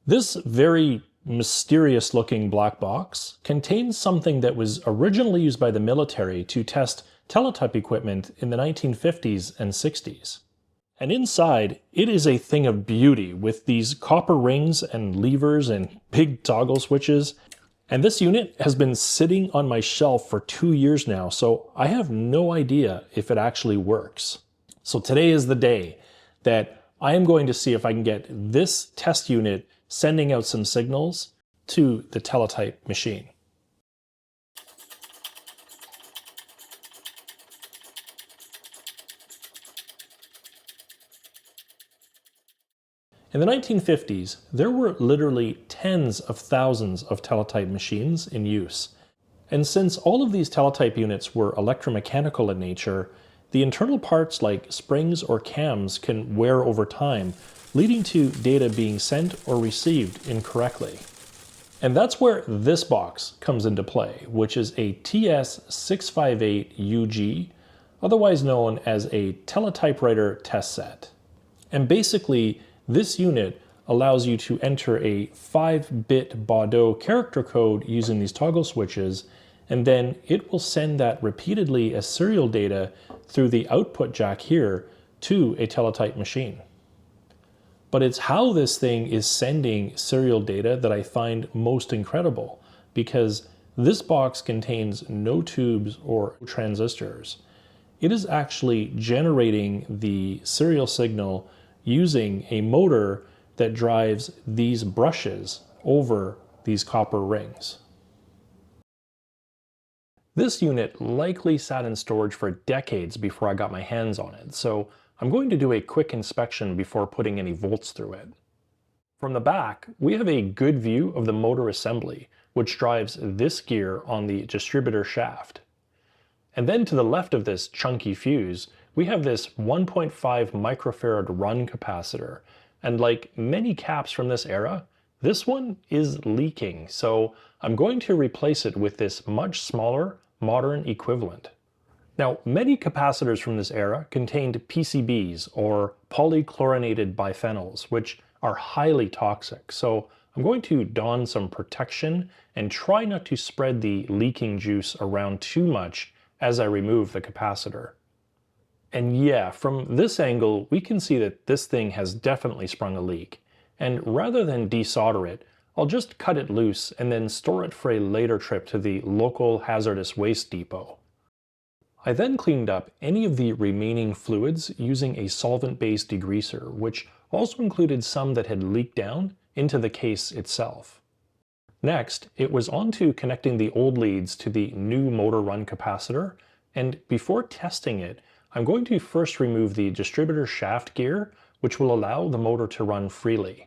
This very mysterious looking black box contains something that was originally used by the military to test teletype equipment in the 1950s and 60s. And inside, it is a thing of beauty with these copper rings and levers and big toggle switches. And this unit has been sitting on my shelf for 2 years now, so I have no idea if it actually works. So today is the day that I am going to see if I can get this test unit sending out some signals to the Teletype machine. In the 1950s, there were literally tens of thousands of Teletype machines in use. And since all of these Teletype units were electromechanical in nature, the internal parts like springs or cams can wear over time, leading to data being sent or received incorrectly. And that's where this box comes into play, which is a TS658UG, otherwise known as a Teletypewriter Test Set. And basically, this unit allows you to enter a 5-bit Baudot character code using these toggle switches, and then it will send that repeatedly as serial data through the output jack here to a Teletype machine. But it's how this thing is sending serial data that I find most incredible, because this box contains no tubes or transistors. It is actually generating the serial signal using a motor that drives these brushes over these copper rings. This unit likely sat in storage for decades before I got my hands on it, so I'm going to do a quick inspection before putting any volts through it. From the back, we have a good view of the motor assembly, which drives this gear on the distributor shaft. And then to the left of this chunky fuse, we have this 1.5 microfarad run capacitor, and like many caps from this era, this one is leaking, so I'm going to replace it with this much smaller, modern equivalent. Now, many capacitors from this era contained PCBs, or polychlorinated biphenyls, which are highly toxic, so I'm going to don some protection and try not to spread the leaking juice around too much as I remove the capacitor. And yeah, from this angle, we can see that this thing has definitely sprung a leak. And rather than desolder it, I'll just cut it loose and then store it for a later trip to the local hazardous waste depot. I then cleaned up any of the remaining fluids using a solvent-based degreaser, which also included some that had leaked down into the case itself. Next, it was on to connecting the old leads to the new motor run capacitor, and before testing it, I'm going to first remove the distributor shaft gear, which will allow the motor to run freely.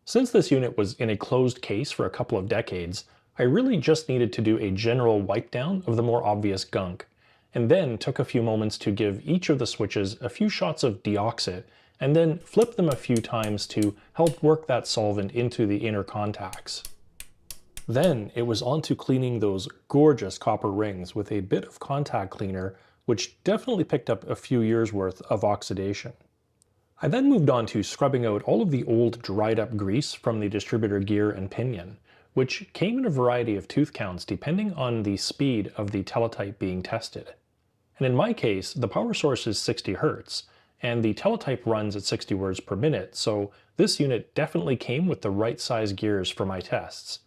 Since this unit was in a closed case for a couple of decades, I really just needed to do a general wipe down of the more obvious gunk, and then took a few moments to give each of the switches a few shots of deoxit, and then flip them a few times to help work that solvent into the inner contacts. Then it was on to cleaning those gorgeous copper rings with a bit of contact cleaner, which definitely picked up a few years worth of oxidation. I then moved on to scrubbing out all of the old dried up grease from the distributor gear and pinion, which came in a variety of tooth counts depending on the speed of the teletype being tested. And in my case, the power source is 60 Hz, and the teletype runs at 60 words per minute, so this unit definitely came with the right size gears for my tests.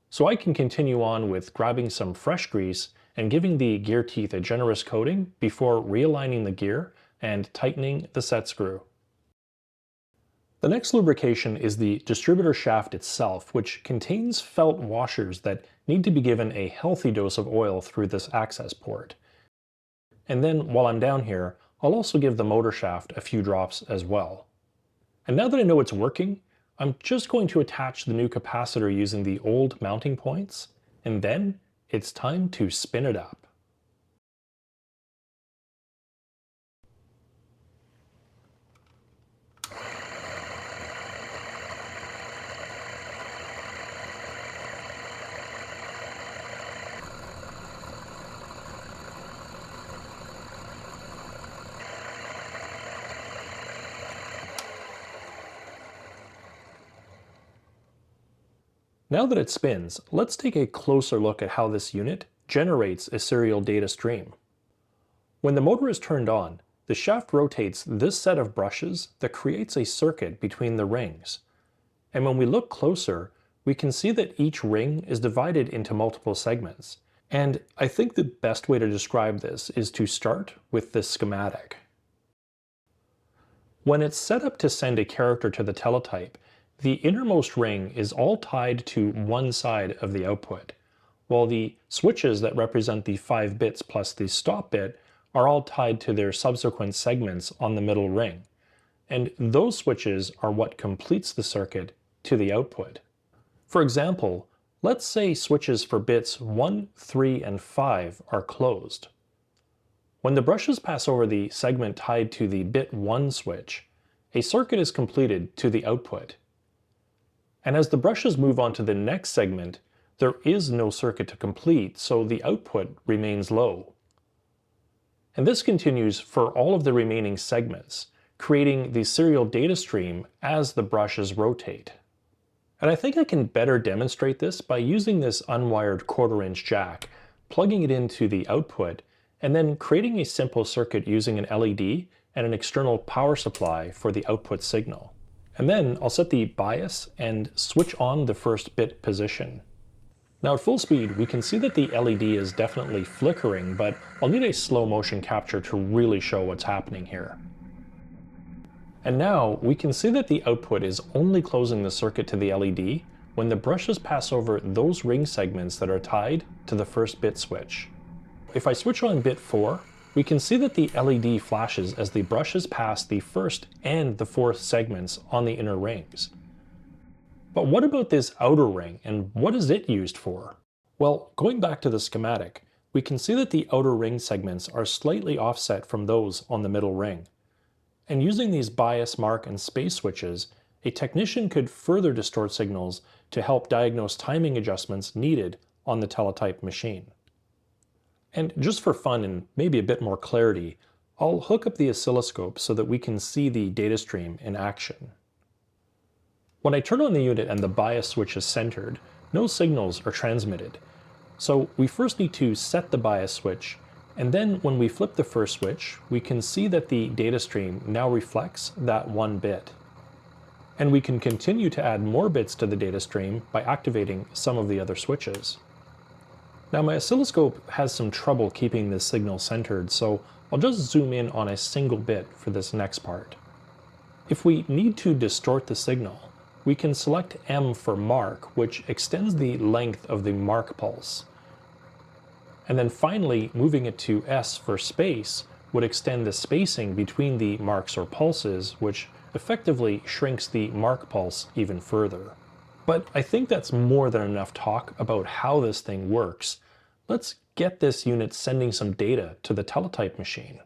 So I can continue on with grabbing some fresh grease and giving the gear teeth a generous coating before realigning the gear and tightening the set screw. The next lubrication is the distributor shaft itself, which contains felt washers that need to be given a healthy dose of oil through this access port. And then while I'm down here, I'll also give the motor shaft a few drops as well. And now that I know it's working, I'm just going to attach the new capacitor using the old mounting points, and then it's time to spin it up. Now that it spins, let's take a closer look at how this unit generates a serial data stream. When the motor is turned on, the shaft rotates this set of brushes that creates a circuit between the rings. And when we look closer, we can see that each ring is divided into multiple segments. And I think the best way to describe this is to start with this schematic. When it's set up to send a character to the teletype, the innermost ring is all tied to one side of the output, while the switches that represent the 5 bits plus the stop bit are all tied to their subsequent segments on the middle ring. And those switches are what completes the circuit to the output. For example, let's say switches for bits 1, 3, and 5 are closed. When the brushes pass over the segment tied to the bit 1 switch, a circuit is completed to the output. And as the brushes move on to the next segment, there is no circuit to complete, so the output remains low. And this continues for all of the remaining segments, creating the serial data stream as the brushes rotate. And I think I can better demonstrate this by using this unwired 1/4-inch jack, plugging it into the output, and then creating a simple circuit using an LED and an external power supply for the output signal. And then I'll set the bias and switch on the first bit position. Now at full speed, we can see that the LED is definitely flickering, but I'll need a slow motion capture to really show what's happening here. And now we can see that the output is only closing the circuit to the LED when the brushes pass over those ring segments that are tied to the first bit switch. If I switch on bit 4, we can see that the LED flashes as the brushes pass the first and the fourth segments on the inner rings. But what about this outer ring, and what is it used for? Well, going back to the schematic, we can see that the outer ring segments are slightly offset from those on the middle ring. And using these bias, mark, and space switches, a technician could further distort signals to help diagnose timing adjustments needed on the teletype machine. And just for fun and maybe a bit more clarity, I'll hook up the oscilloscope so that we can see the data stream in action. When I turn on the unit and the bias switch is centered, no signals are transmitted. So we first need to set the bias switch, and then when we flip the first switch, we can see that the data stream now reflects that 1 bit. And we can continue to add more bits to the data stream by activating some of the other switches. Now my oscilloscope has some trouble keeping this signal centered, so I'll just zoom in on a single bit for this next part. If we need to distort the signal, we can select M for mark, which extends the length of the mark pulse. And then finally, moving it to S for space would extend the spacing between the marks or pulses, which effectively shrinks the mark pulse even further. But I think that's more than enough talk about how this thing works. Let's get this unit sending some data to the teletype machine.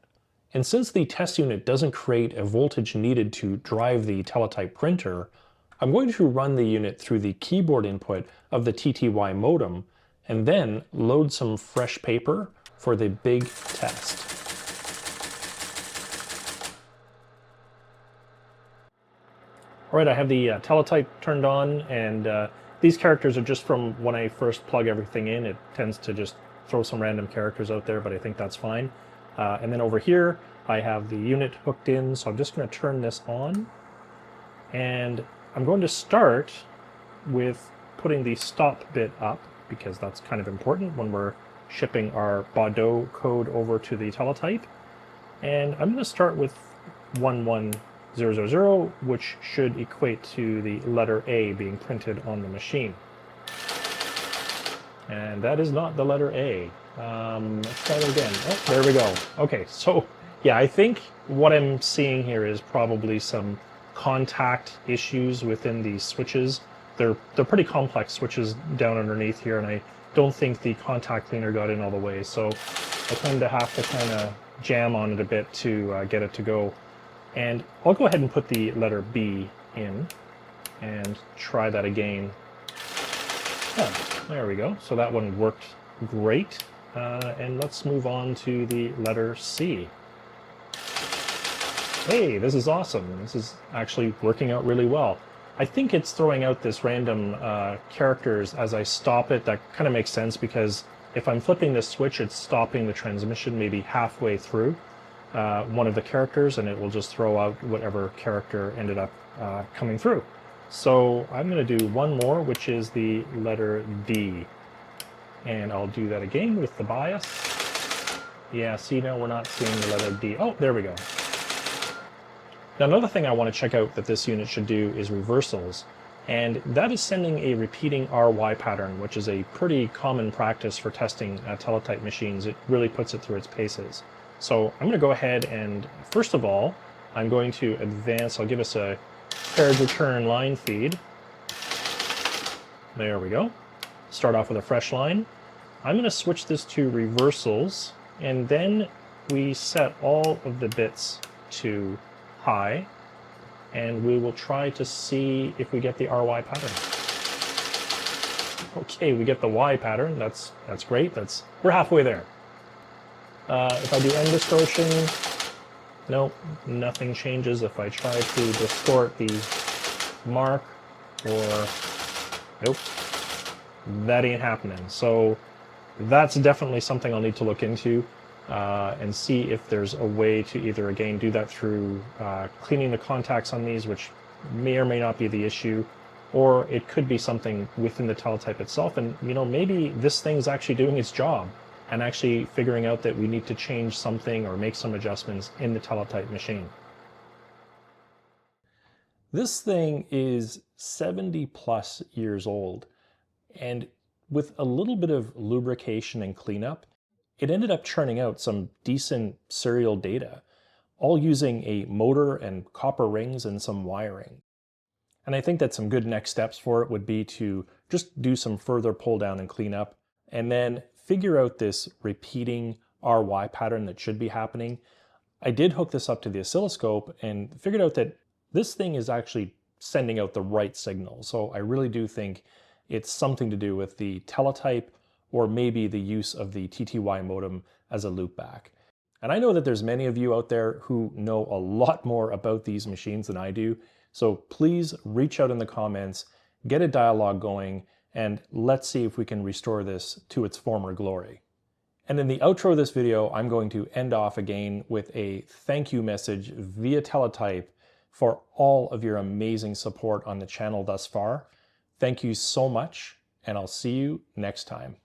And since the test unit doesn't create a voltage needed to drive the teletype printer, I'm going to run the unit through the keyboard input of the TTY modem and then load some fresh paper for the big test. All right, I have the teletype turned on, and these characters are just from when I first plug everything in. It tends to just throw some random characters out there, but I think that's fine. And then over here, I have the unit hooked in, so I'm just going to turn this on. And I'm going to start with putting the stop bit up, because that's kind of important when we're shipping our Baudot code over to the teletype. And I'm going to start with 11000, which should equate to the letter A being printed on the machine. And that is not the letter A. Let's try it again. Oh, there we go. Okay, so yeah, I think what I'm seeing here is probably some contact issues within these switches. They're pretty complex switches down underneath here, and I don't think the contact cleaner got in all the way, so I tend to have to kind of jam on it a bit to get it to go. And I'll go ahead and put the letter B in and try that again. Oh, there we go. So that one worked great. And let's move on to the letter C. Hey, this is awesome. This is actually working out really well. I think it's throwing out this random characters as I stop it. That kind of makes sense because if I'm flipping this switch, it's stopping the transmission maybe halfway through one of the characters, and it will just throw out whatever character ended up coming through. So I'm going to do one more, which is the letter D. And I'll do that again with the bias. Yeah, see, now we're not seeing the letter D. Oh, there we go. Now another thing I want to check out that this unit should do is reversals. And that is sending a repeating RY pattern, which is a pretty common practice for testing teletype machines. It really puts it through its paces. So I'm going to go ahead and, first of all, I'm going to advance. I'll give us a paired return line feed. There we go. Start off with a fresh line. I'm going to switch this to reversals, and then we set all of the bits to high, and we will try to see if we get the RY pattern. Okay, we get the Y pattern. That's great. We're halfway there. If I do end distortion, nope, nothing changes. If I try to distort the mark, or nope, that ain't happening. So that's definitely something I'll need to look into and see if there's a way to either, again, do that through cleaning the contacts on these, which may or may not be the issue, or it could be something within the teletype itself. And, you know, maybe this thing's actually doing its job and actually figuring out that we need to change something or make some adjustments in the teletype machine. This thing is 70 plus years old, and with a little bit of lubrication and cleanup, it ended up churning out some decent serial data, all using a motor and copper rings and some wiring. And I think that some good next steps for it would be to just do some further pull down and cleanup, and then figure out this repeating RY pattern that should be happening. I did hook this up to the oscilloscope and figured out that this thing is actually sending out the right signal. So I really do think it's something to do with the teletype, or maybe the use of the TTY modem as a loopback. And I know that there's many of you out there who know a lot more about these machines than I do, so please reach out in the comments, get a dialogue going, and let's see if we can restore this to its former glory. And in the outro of this video, I'm going to end off again with a thank you message via Teletype for all of your amazing support on the channel thus far. Thank you so much, and I'll see you next time.